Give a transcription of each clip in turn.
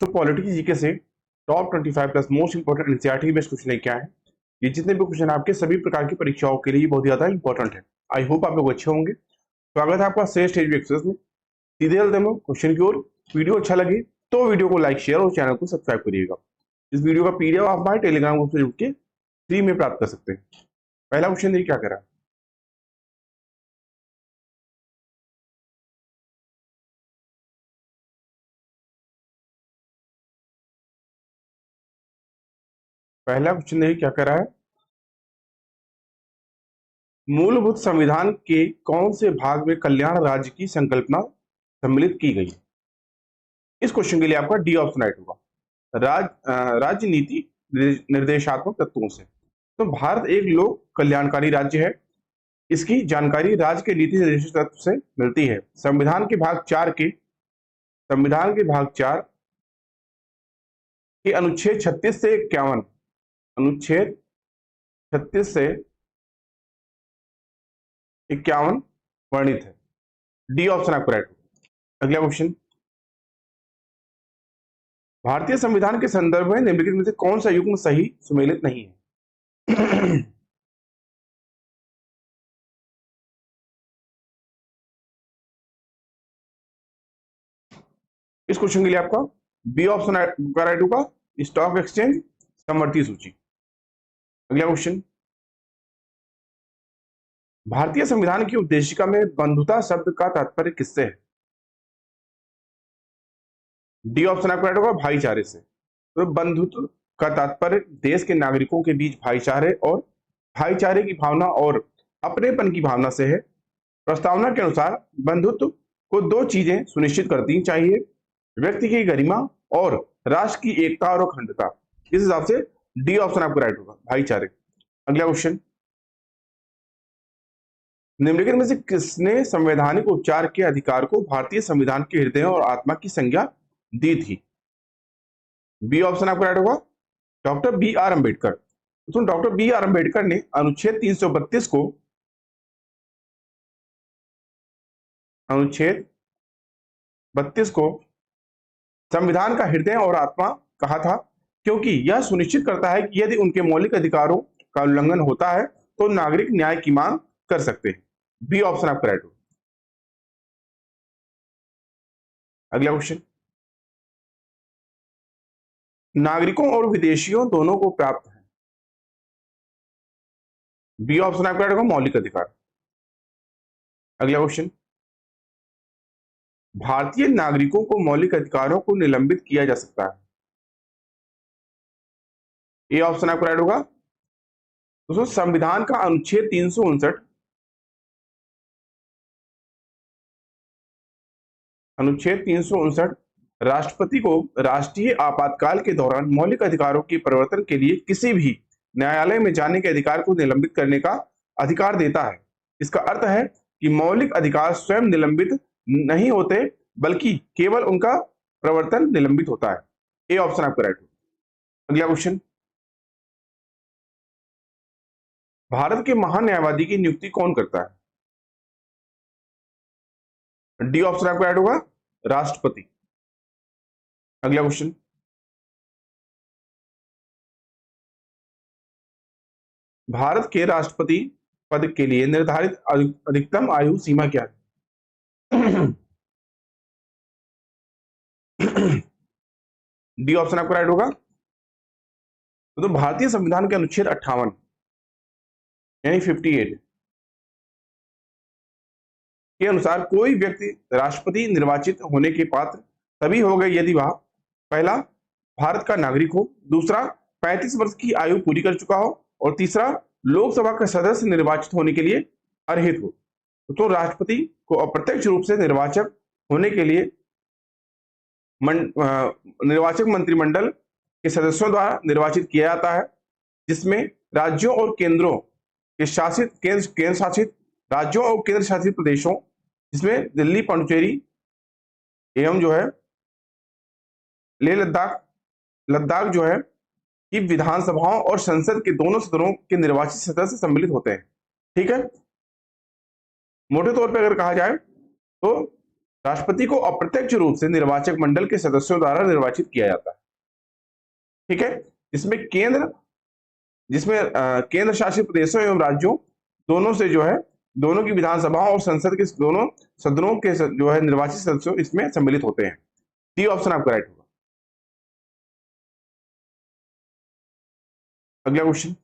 तो politics GK से top 25 plus most important NCERT based question लेके आए हैं। ये जितने भी क्वेश्चन आपके सभी प्रकार की परीक्षाओं के लिए बहुत ज्यादा इंपॉर्टेंट है। आई होप आप लोग अच्छे होंगे। स्वागत है आपका श्रेष्ठ एजुकेशन एक्सेस में। सीधे चलते हैं क्वेश्चन की ओर। वीडियो अच्छा लगे तो वीडियो को लाइक शेयर और चैनल को सब्सक्राइब करिएगा। इस वीडियो का पीडीएफ आप हमारे टेलीग्राम ग्रुप से जुड़ के फ्री में प्राप्त कर सकते हैं। पहला क्वेश्चन देखिए क्या करा। पहला क्वेश्चन देखिए क्या करा है। मूलभूत संविधान के कौन से भाग में कल्याण राज्य की संकल्पना सम्मिलित की गई है? इस क्वेश्चन के लिए आपका डी ऑप्शन राइट होगा। राजनीति निर्देशात्मक तत्वों से। तो भारत एक लोक कल्याणकारी राज्य है। इसकी जानकारी राज्य के नीति निर्देशक तत्व से मिलती है। संविधान के भाग 4 के अनुच्छेद 36 से 51 अनुच्छेद 36 से 51 वर्णित है। डी ऑप्शन आपको राइट होगा। अगला क्वेश्चन, भारतीय संविधान के संदर्भ में निम्नलिखित में से कौन सा युग्म सही सुमेलित नहीं है? इस क्वेश्चन के लिए आपका बी ऑप्शन का राइट होगा, स्टॉक एक्सचेंज समवर्ती सूची। अगला क्वेश्चन, भारतीय संविधान की उद्देशिका में बंधुता शब्द का तात्पर्य किससे है? डी ऑप्शन आपका राइट होगा, भाईचारे से। तो बंधुत्व का तात्पर्य देश के नागरिकों के बीच भाईचारे और भाईचारे की भावना और अपनेपन की भावना से है। प्रस्तावना के अनुसार बंधुत्व को दो चीजें सुनिश्चित करती चाहिए, व्यक्ति की गरिमा और राष्ट्र की एकता और अखंडता। इस हिसाब से डी ऑप्शन आपको राइट होगा, भाईचारे। अगला क्वेश्चन, निम्नलिखित में से किसने संवैधानिक उपचार के अधिकार को भारतीय संविधान के हृदय और आत्मा की संज्ञा दी थी? बी ऑप्शन आपको राइट होगा, डॉक्टर बी आर अम्बेडकर। तो डॉक्टर बी आर अम्बेडकर ने अनुच्छेद 332 को संविधान का हृदय और आत्मा कहा था, क्योंकि यह सुनिश्चित करता है कि यदि उनके मौलिक अधिकारों का उल्लंघन होता है तो नागरिक न्याय की मांग कर सकते हैं। बी ऑप्शन आपका राइट होगा। अगला क्वेश्चन, नागरिकों और विदेशियों दोनों को प्राप्त है। बी ऑप्शन आपका राइट होगा, मौलिक अधिकार। अगला क्वेश्चन, भारतीय नागरिकों को मौलिक अधिकारों को निलंबित किया जा सकता है। ए ऑप्शन आपका राइट होगा। दोस्तों संविधान का अनुच्छेद 359 राष्ट्रपति को राष्ट्रीय आपातकाल के दौरान मौलिक अधिकारों के परिवर्तन के लिए किसी भी न्यायालय में जाने के अधिकार को निलंबित करने का अधिकार देता है। इसका अर्थ है कि मौलिक अधिकार स्वयं निलंबित नहीं होते, बल्कि केवल उनका प्रवर्तन निलंबित होता है। ए ऑप्शन आपका राइट होगा। अगला क्वेश्चन, भारत के महान न्यायवादी की नियुक्ति कौन करता है? डी ऑप्शन आपका राइट होगा, राष्ट्रपति। अगला क्वेश्चन, भारत के राष्ट्रपति पद के लिए निर्धारित अधिकतम आयु सीमा क्या है? डी ऑप्शन आपका राइट होगा। तो भारतीय संविधान के अनुच्छेद 58 यानी 58 के अनुसार कोई व्यक्ति राष्ट्रपति निर्वाचित होने के पात्र तभी होगा यदि वह पहला भारत का नागरिक हो, दूसरा 35 वर्ष की आयु पूरी कर चुका हो और तीसरा लोकसभा का सदस्य निर्वाचित होने के लिए अर्हित हो। तो राष्ट्रपति को अप्रत्यक्ष रूप से निर्वाचक होने के लिए निर्वाचक मंत्रिमंडल के सदस्यों द्वारा निर्वाचित किया जाता है, जिसमें राज्यों और केंद्र शासित राज्यों और केंद्र शासित प्रदेशों, जिसमें दिल्ली, पुडुचेरी एवं जो है लेह लद्दाख जो है कि विधानसभाओं और संसद के दोनों सदनों के निर्वाचित सदस्य सम्मिलित होते हैं। ठीक है, मोटे तौर पर अगर कहा जाए तो राष्ट्रपति को अप्रत्यक्ष रूप से निर्वाचक मंडल के सदस्यों द्वारा निर्वाचित किया जाता है। ठीक है, जिसमें केंद्र शासित प्रदेशों एवं राज्यों दोनों से जो है, दोनों की विधानसभाओं और संसद के दोनों सदनों के जो है निर्वाचित सदस्य इसमें सम्मिलित होते हैं। डी ऑप्शन आपका राइट होगा। अगला क्वेश्चन,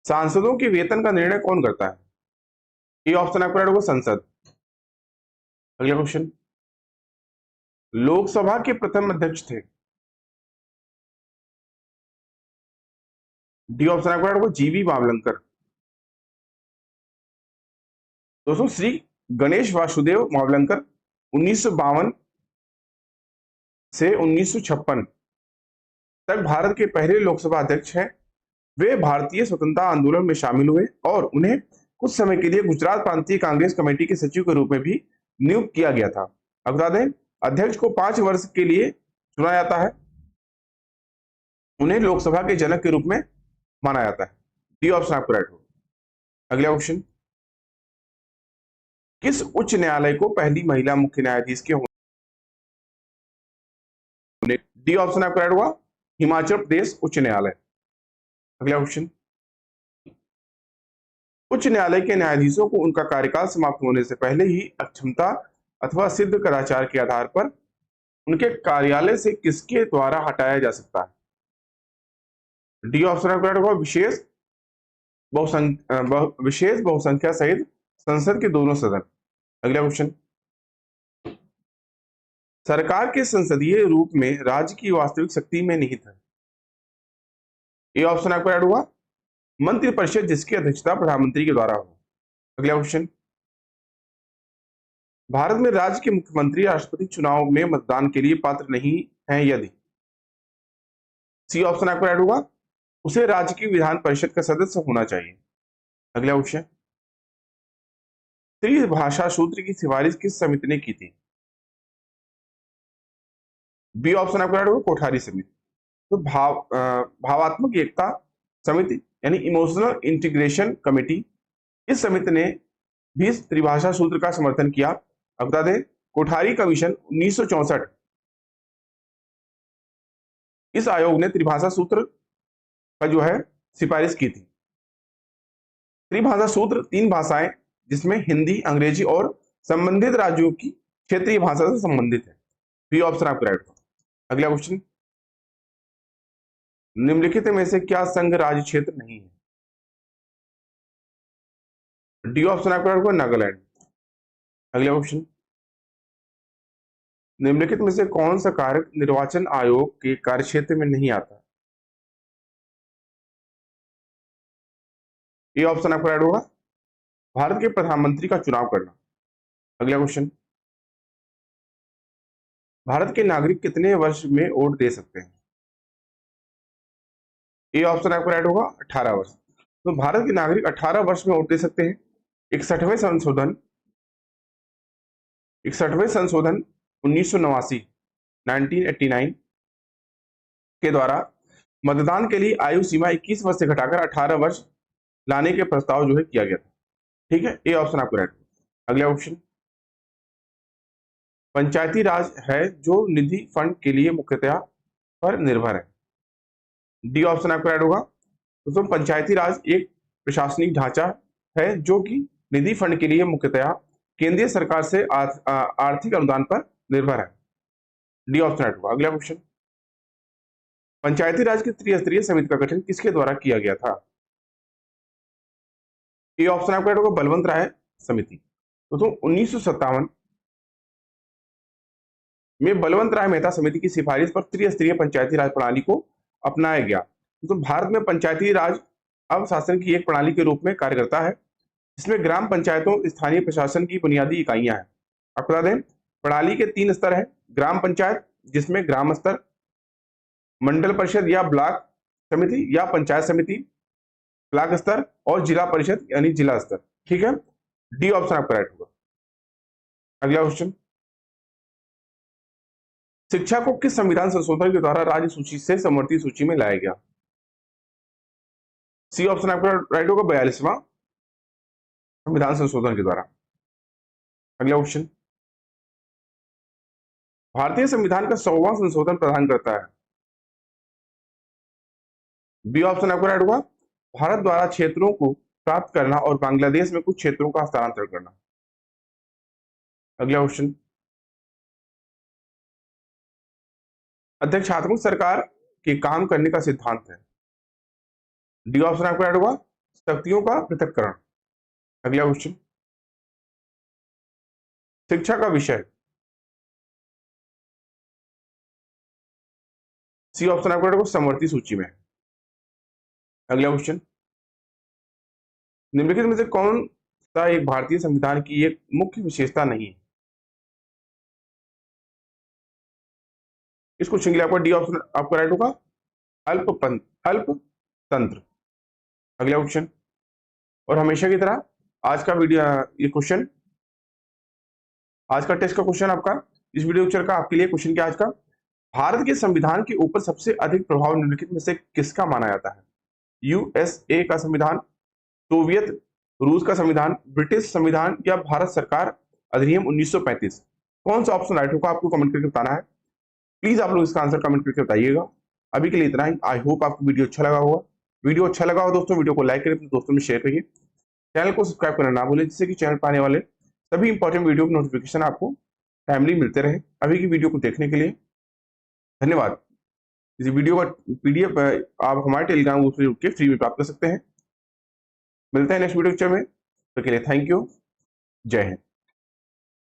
सांसदों के वेतन का निर्णय कौन करता है? ये ऑप्शन आपका राइट होगा, संसद। अगला क्वेश्चन, लोकसभा के प्रथम अध्यक्ष थे? डी ऑप्शन आपका राइट होगा, जीवी मावलंकर। दोस्तों, श्री गणेश वासुदेव मावलंकर 1952 से 1956 तक भारत के पहले लोकसभा अध्यक्ष हैं। वे भारतीय स्वतंत्रता आंदोलन में शामिल हुए और उन्हें कुछ समय के लिए गुजरात प्रांतीय कांग्रेस कमेटी के सचिव के रूप में भी नियुक्त किया गया था। अब बता दें, अध्यक्ष को 5 वर्ष के लिए चुना जाता है। उन्हें लोकसभा के जनक के रूप में माना जाता है। डी ऑप्शन आपको राइट होगा। अगला क्वेश्चन, किस उच्च न्यायालय को पहली महिला मुख्य न्यायाधीश के होने? डी ऑप्शन आपका राइट होगा, हिमाचल प्रदेश उच्च न्यायालय। अगला क्वेश्चन, उच्च न्यायालय के न्यायाधीशों को उनका कार्यकाल समाप्त होने से पहले ही अक्षमता अथवा सिद्ध कदाचार के आधार पर उनके कार्यालय से किसके द्वारा हटाया जा सकता है? डी ऑप्शन आपका राइट होगा, विशेष बहुसंख्या सहित संसद के दोनों सदन। अगला क्वेश्चन, सरकार के संसदीय रूप में राज्य की वास्तविक शक्ति में निहित है। ये ऑप्शन आपका राइट होगा, मंत्रिपरिषद जिसकी अध्यक्षता प्रधानमंत्री के द्वारा हो। अगला क्वेश्चन, भारत में राज्य के मुख्यमंत्री राष्ट्रपति चुनाव में मतदान के लिए पात्र नहीं है यदि? सी ऑप्शन आपका राइट होगा, उसे राज्य की विधान परिषद का सदस्य होना चाहिए। अगला क्वेश्चन, त्रिभाषा सूत्र की सिफारिश किस समिति ने की थी? बी ऑप्शन आपका राइट होगा, कोठारी समिति। तो भावात्मक एकता समिति यानी इमोशनल इंटीग्रेशन कमेटी, इस समिति ने भी त्रिभाषा सूत्र का समर्थन किया। अब बता दें, कोठारी कमीशन 1964, इस आयोग ने त्रिभाषा सूत्र का जो है सिफारिश की थी। त्रिभाषा सूत्र 3 भाषाएं जिसमें हिंदी, अंग्रेजी और संबंधित राज्यों की क्षेत्रीय भाषा से संबंधित है। बी ऑप्शन आपका राइट होगा। अगला क्वेश्चन, निम्नलिखित में से क्या संघ राज्य क्षेत्र नहीं है? डी ऑप्शन आपका राइट होगा, नागालैंड। अगला क्वेश्चन, निम्नलिखित में से कौन सा कारक निर्वाचन आयोग के कार्यक्षेत्र में नहीं आता? ये ऑप्शन आपका राइट होगा, भारत के प्रधानमंत्री का चुनाव करना। अगला क्वेश्चन, भारत के नागरिक कितने वर्ष में वोट दे सकते हैं? ये ऑप्शन आपका राइट होगा, 18 वर्ष। तो भारत के नागरिक 18 वर्ष में वोट दे सकते हैं। 61वें संशोधन 1989 1989 के द्वारा मतदान के लिए आयु सीमा 21 वर्ष से घटाकर 18 वर्ष लाने के प्रस्ताव जो है किया गया था। ठीक है, ये ऑप्शन आपको राइट। अगला क्वेश्चन, पंचायती राज है जो निधि फंड के लिए मुख्यतः पर निर्भर है। डी ऑप्शन आपका राइट होगा। दोस्तों, पंचायती राज एक प्रशासनिक ढांचा है जो कि निधि फंड के लिए मुख्यतः केंद्रीय सरकार से आर्थिक अनुदान पर निर्भर है। डी ऑप्शन राइट होगा। अगला क्वेश्चन, पंचायती राज की त्रिस्तरीय समिति का गठन किसके द्वारा किया गया था? ये ऑप्शन आपका राइट होगा, बलवंत राय समिति। दोस्तों, 1957 में बलवंत राय मेहता समिति की सिफारिश पर त्रिस्तरीय पंचायती राज प्रणाली को अपनाया गया। तो भारत में पंचायती राज अब शासन की एक प्रणाली के रूप में कार्य करता है, जिसमें ग्राम पंचायतों स्थानीय प्रशासन की बुनियादी इकाइयां हैं। आपको बता दें, प्रणाली के 3 स्तर हैं। ग्राम पंचायत जिसमें ग्राम स्तर, मंडल परिषद या ब्लॉक समिति या पंचायत समिति ब्लॉक स्तर, और जिला परिषद यानी जिला स्तर। ठीक है, डी ऑप्शन आपका राइट होगा। अगला क्वेश्चन, शिक्षा को किस संविधान संशोधन के द्वारा राज्य सूची से समवर्ती सूची में लाया गया? सी ऑप्शन आपका राइट होगा 42वां संविधान संशोधन के द्वारा। अगला क्वेश्चन, भारतीय संविधान का 100वां संशोधन प्रदान करता है। बी ऑप्शन आपका राइट होगा भारत द्वारा क्षेत्रों को प्राप्त करना और बांग्लादेश में कुछ क्षेत्रों का हस्तांतरण करना। अगला क्वेश्चन, अध्यक्षात्मक सरकार के काम करने का सिद्धांत है। डी ऑप्शन आपका राइट होगा शक्तियों का पृथक्करण। अगला क्वेश्चन, शिक्षा का विषय। सी ऑप्शन आपका राइट होगा समवर्ती सूची में। अगला क्वेश्चन, निम्नलिखित में से कौन सा एक भारतीय संविधान की एक मुख्य विशेषता नहीं है। इस क्वेश्चन के लिए आपका डी ऑप्शन आपका राइट होगा अल्पतंत्र। अगला क्वेश्चन, और हमेशा की तरह आज का वीडियो ये क्वेश्चन आज का टेस्ट का क्वेश्चन आपका इस वीडियो लेक्चर का आपके लिए क्वेश्चन क्या आज का, भारत के संविधान के ऊपर सबसे अधिक प्रभाव निम्नलिखित में से किसका माना जाता है। यूएसए का संविधान, सोवियत रूस का संविधान, ब्रिटिश संविधान या भारत सरकार अधिनियम 1935। कौन सा ऑप्शन राइट होगा आपको कमेंट करके बताना है। प्लीज आप लोग इसका आंसर कमेंट करके बताइएगा। अभी के लिए इतना ही। आई होप आपको वीडियो अच्छा लगा होगा। वीडियो अच्छा लगा हो दोस्तों, वीडियो को लाइक करिए, अपने दोस्तों में शेयर करिए, चैनल को सब्सक्राइब करना ना भूलें, जिससे कि चैनल पर आने वाले सभी इंपॉर्टेंट वीडियो की नोटिफिकेशन आपको टाइमली मिलते रहे। अभी की वीडियो को देखने के लिए धन्यवाद। इस वीडियो का पीडीएफ आप हमारे टेलीग्राम ग्रुप से जुड़ के फ्री में प्राप्त कर सकते हैं। मिलते हैं नेक्स्ट वीडियो लेक्चर में, तो के लिए थैंक यू। जय हिंद।